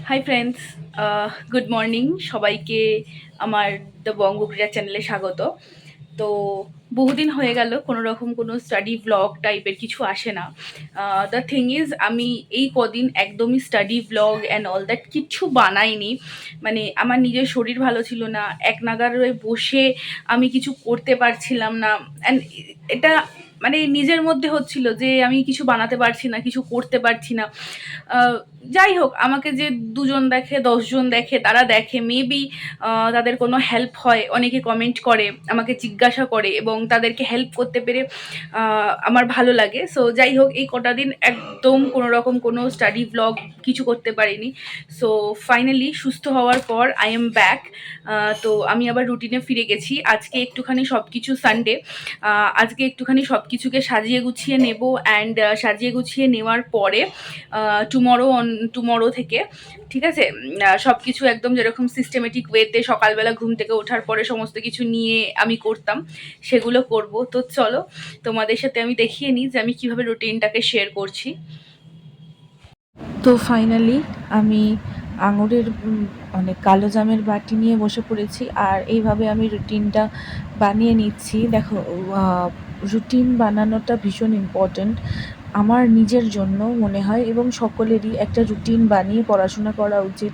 Hi friends, good morning সবাইকে। আমার the বঙ্গক্রীড়া চ্যানেলে স্বাগত। তো বহুদিন হয়ে গেল কোনো রকম কোনো স্টাডি ব্লগ টাইপের কিছু আসে না। দ্য থিং ইজ, আমি এই কদিন একদমই study blog and all that কিচ্ছু বানাইনি। মানে আমার নিজের শরীর ভালো ছিল না, এক নাগারে বসে আমি কিছু করতে পারছিলাম না। অ্যান্ড এটা মানে নিজের মধ্যে হচ্ছিল যে আমি কিছু বানাতে পারছি না, কিছু করতে পারছি না। যাই হোক, আমাকে যে 2জন দেখে 10জন দেখে, তারা দেখে মেবি তাদের কোনো হেল্প হয়, অনেকে কমেন্ট করে, আমাকে জিজ্ঞাসা করে এবং তাদেরকে হেল্প করতে পেরে আমার ভালো লাগে। সো যাই হোক, এই কটা দিন একদম কোনো রকম কোনো স্টাডি ব্লগ কিছু করতে পারিনি। সো ফাইনালি সুস্থ হওয়ার পর আই এম ব্যাক। তো আমি আবার রুটিনে ফিরে গেছি। আজকে একটুখানি সব কিছু সানডে, আজকে একটুখানি সব কিছুকে সাজিয়ে গুছিয়ে নেব। অ্যান্ড সাজিয়ে গুছিয়ে নেওয়ার পরে টুমরো থেকে, ঠিক আছে, সব কিছু একদম যেরকম সিস্টেমেটিক ওয়েতে সকালবেলা ঘুম থেকে ওঠার পরে সমস্ত কিছু নিয়ে আমি করতাম, সেগুলো করব। তো চলো তোমাদের সাথে আমি দেখিয়ে নিই যে আমি কীভাবে রুটিনটাকে শেয়ার করছি। তো ফাইনালি আমি আঙুরের কালো জামের বাটি নিয়ে বসে পড়েছি, আর এইভাবে আমি রুটিনটা বানিয়ে নিচ্ছি। দেখো, রুটিন বানানোটা ভীষণ ইম্পর্ট্যান্ট আমার নিজের জন্য মনে হয়, এবং সকলেরই একটা রুটিন বানিয়ে পড়াশোনা করা উচিত।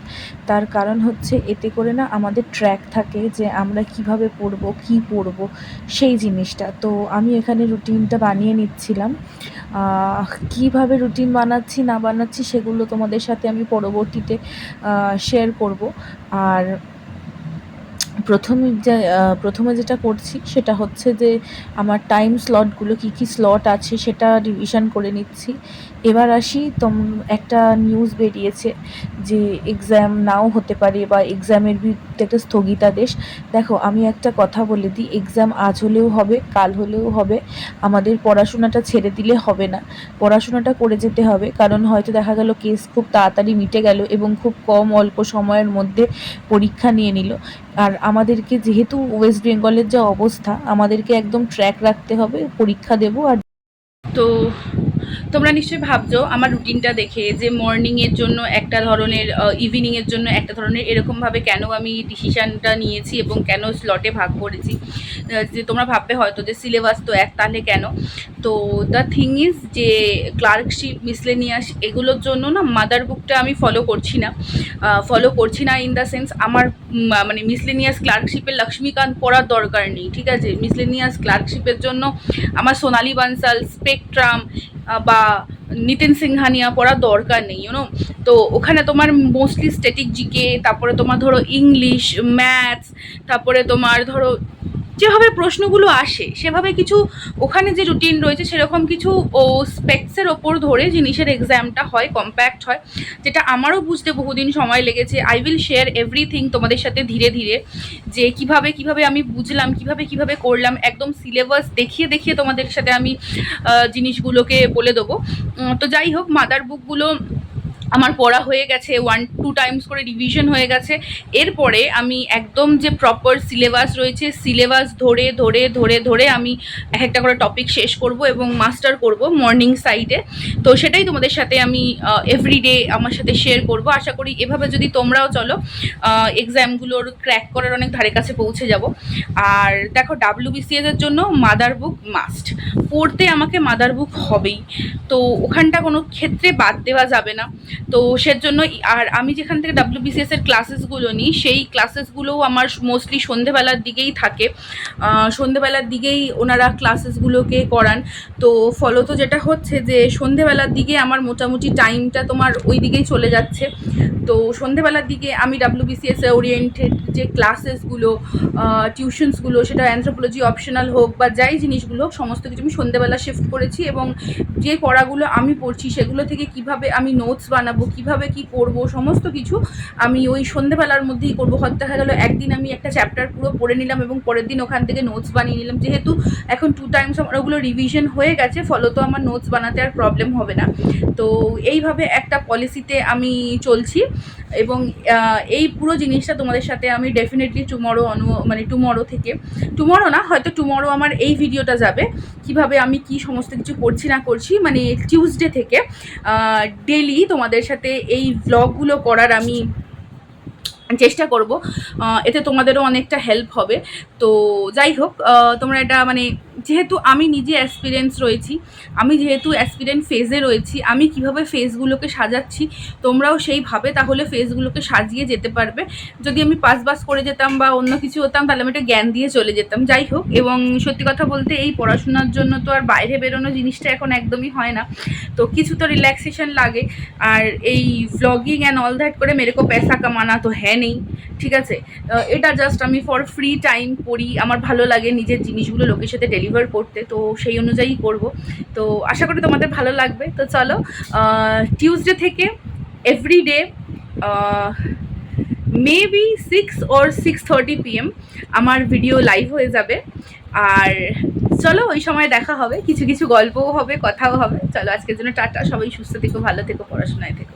তার কারণ হচ্ছে এতে করে না আমাদের ট্র্যাক থাকে যে আমরা কিভাবে পড়বো, কী পড়বো, সেই জিনিসটা। তো আমি এখানে রুটিনটা বানিয়ে নিচ্ছিলাম। কিভাবে রুটিন বানাচ্ছি না বানাচ্ছি সেগুলো তোমাদের সাথে আমি পরবর্তীতে শেয়ার করব। আর প্রথমে যেটা করছি সেটা হচ্ছে যে আমার টাইম স্লটগুলো কী স্লট আছে সেটা রিভিশন করে নিচ্ছি। এবার আসি, একটা নিউজ বেরিয়েছে যে এক্সাম নাও হতে পারে বা এক্সামের বিরুদ্ধে একটা স্থগিতাদেশ। দেখো, আমি একটা কথা বলে দিই, এক্সাম আজ হলেও হবে, কাল হলেও হবে। আমাদের পড়াশোনাটা ছেড়ে দিলে হবে না, পড়াশোনাটা করে যেতে হবে। কারণ হয়তো দেখা গেল কেস খুব তাড়াতাড়ি মিটে গেল এবং খুব অল্প সময়ের মধ্যে পরীক্ষা নিয়ে নিল। আর আমাদেরকে, যেহেতু ওয়েস্ট বেঙ্গলের যা অবস্থা, আমাদেরকে একদম ট্র্যাক রাখতে হবে, পরীক্ষা দেব। আর তো তোমরা নিশ্চয়ই ভাবছো আমার রুটিনটা দেখে যে মর্নিংয়ের জন্য একটা ধরনের, ইভিনিংয়ের জন্য একটা ধরনের, এরকমভাবে কেন আমি ডিসিশানটা নিয়েছি এবং কেন স্লটে ভাগ করেছি। যে তোমরা ভাববে হয়তো যে সিলেবাস তো এক, তাহলে কেন? তো দ্য থিং ইজ যে ক্লার্কশিপ, মিসলেনিয়াস, এগুলোর জন্য না মাদার বুকটা আমি ফলো করছি না ইন দ্য সেন্স আমার মানে মিসলেনিয়াস ক্লার্কশিপের লক্ষ্মীকান্ত পড়ার দরকার নেই, ঠিক আছে? মিসলেনিয়াস ক্লার্কশিপের জন্য আমার সোনালী বানসাল, স্পেকট্রাম বা নিতিন সিংহানিয়া পড়ার দরকার নেই, ইউনো। তো ওখানে তোমার মোস্টলি স্ট্যাটিক জিকে, তারপরে তোমার ধরো ইংলিশ, ম্যাথস, তারপরে তোমার ধরো যেভাবে প্রশ্নগুলো আসে সেভাবে কিছু, ওখানে যে রুটিন রয়েছে সেরকম কিছু ও স্পেক্সের ওপর ধরে জিনিসের এক্সামটা হয়, কম্প্যাক্ট হয়, যেটা আমারও বুঝতে বহুদিন সময় লেগেছে। আই উইল শেয়ার এভরিথিং তোমাদের সাথে ধীরে ধীরে, যে কিভাবে আমি বুঝলাম, কিভাবে করলাম, একদম সিলেবাস দেখিয়ে তোমাদের সাথে আমি জিনিসগুলোকে বলে দেবো। তো যাই হোক, মাদার বুকগুলো আমার পড়া হয়ে গেছে, 1-2 টাইমস করে রিভিশন হয়ে গেছে। এরপরে আমি একদম যে প্রপার সিলেবাস রয়েছে, সিলেবাস ধরে আমি এক একটা করে টপিক শেষ করব এবং মাস্টার করব মর্নিং সাইডে। তো সেটাই তোমাদের সাথে আমি এভরিডে আমার সাথে শেয়ার করব। আশা করি এভাবে যদি তোমরাও চলো, এক্সামগুলোর ক্র্যাক করার অনেক ধারে কাছে পৌঁছে যাব। আর দেখো, WBCS এর জন্য মাদার বুক মাস্ট, পড়তে আমাকে মাদার বুক হবেই। তো ওখানটা কোনো ক্ষেত্রে বাদ দেওয়া যাবে না। তো সেজন্য, আর আমি যেখান থেকে WBCS এর ক্লাসেসগুলো নিই, সেই ক্লাসেসগুলোও আমার মোস্টলি সন্ধেবেলার দিকেই থাকে। সন্ধেবেলার দিকেই ওনারা ক্লাসেসগুলোকে করান। তো ফলত যেটা হচ্ছে যে সন্ধেবেলার দিকে আমার মোটামুটি টাইমটা তোমার ওই দিকেই চলে যাচ্ছে। তো সন্ধেবেলার দিকে আমি WBCS ওরিয়েন্টেড যে ক্লাসেসগুলো, টিউশনসগুলো, সেটা অ্যানথ্রোপোলজি অপশনাল হোক বা যাই জিনিসগুলো হোক, সমস্ত কিছু আমি সন্ধেবেলা শিফট করেছি। এবং যে পড়াগুলো আমি পড়ছি সেগুলো থেকে কিভাবে আমি নোটস বানাবো, কিভাবে কি করব, সমস্ত কিছু আমি ওই সন্ধেবেলার মধ্যেই করবো। হয়তো দেখা গেলো একদিন আমি একটা চ্যাপ্টার পুরো পড়ে নিলাম এবং পরের দিন ওখান থেকে নোটস বানিয়ে নিলাম। যেহেতু এখন 2 টাইমস আমার ওগুলো রিভিশন হয়ে গেছে, ফলত আমার নোটস বানাতে আর প্রবলেম হবে না। তো এইভাবে একটা পলিসিতে আমি চলছি। এবং এই পুরো জিনিসটা তোমাদের সাথে আমি ডেফিনেটলি টুমরো না, হয়তো টুমরো আমার এই ভিডিওটা যাবে কিভাবে আমি কি সমস্ত কিছু করছি না করছি, মানে টিউসডে থেকে ডেলি তোমাদের তোমাদের সাথে এই ভ্লগগুলো করার আমি চেষ্টা করব, এতে তোমাদেরও অনেকটা হেল্প হবে। তো যাই হোক, তোমরা এটা মানে যেহেতু আমি নিজে অ্যাসপিরেন্স রয়েছি, আমি যেহেতু অ্যাসপিরেন্ট ফেজে রয়েছি, আমি কিভাবে ফেজগুলোকে সাজাচ্ছি তোমরাও সেইভাবে তাহলে ফেজগুলোকে সাজিয়ে যেতে পারবে। যদি আমি পাস করে যেতাম বা অন্য কিছু হতাম তাহলে আমি একটা জ্ঞান দিয়ে চলে যেতাম। যাই হোক, এবং সত্যি কথা বলতে এই পড়াশোনার জন্য তো আর বাইরে বেরোনো জিনিসটা এখন একদমই হয় না, তো কিছু তো রিল্যাক্সেশন লাগে। আর এই ভ্লগিং অ্যান্ড অল দ্যাট করে মেরে কো পয়সা কামানা তো হ্যাঁ নেই, ঠিক আছে। এটা জাস্ট আমি ফর ফ্রি টাইম করি, আমার ভালো লাগে নিজের জিনিসগুলো লোকের সাথে ডেলিভার করতে, তো সেই অনুযায়ী করব। তো আশা করি তোমাদের ভালো লাগবে। তো চলো, টিউসডে থেকে এভরিডে মেবি 6 or 6:30 PM আমার ভিডিও লাইভ হয়ে যাবে। আর চলো ওই সময় দেখা হবে, কিছু কিছু গল্পও হবে, কথাও হবে। চলো আজকের জন্য টাটা, সবাই সুস্থ থেকো, ভালো থেকো, পড়াশোনায় থেকো।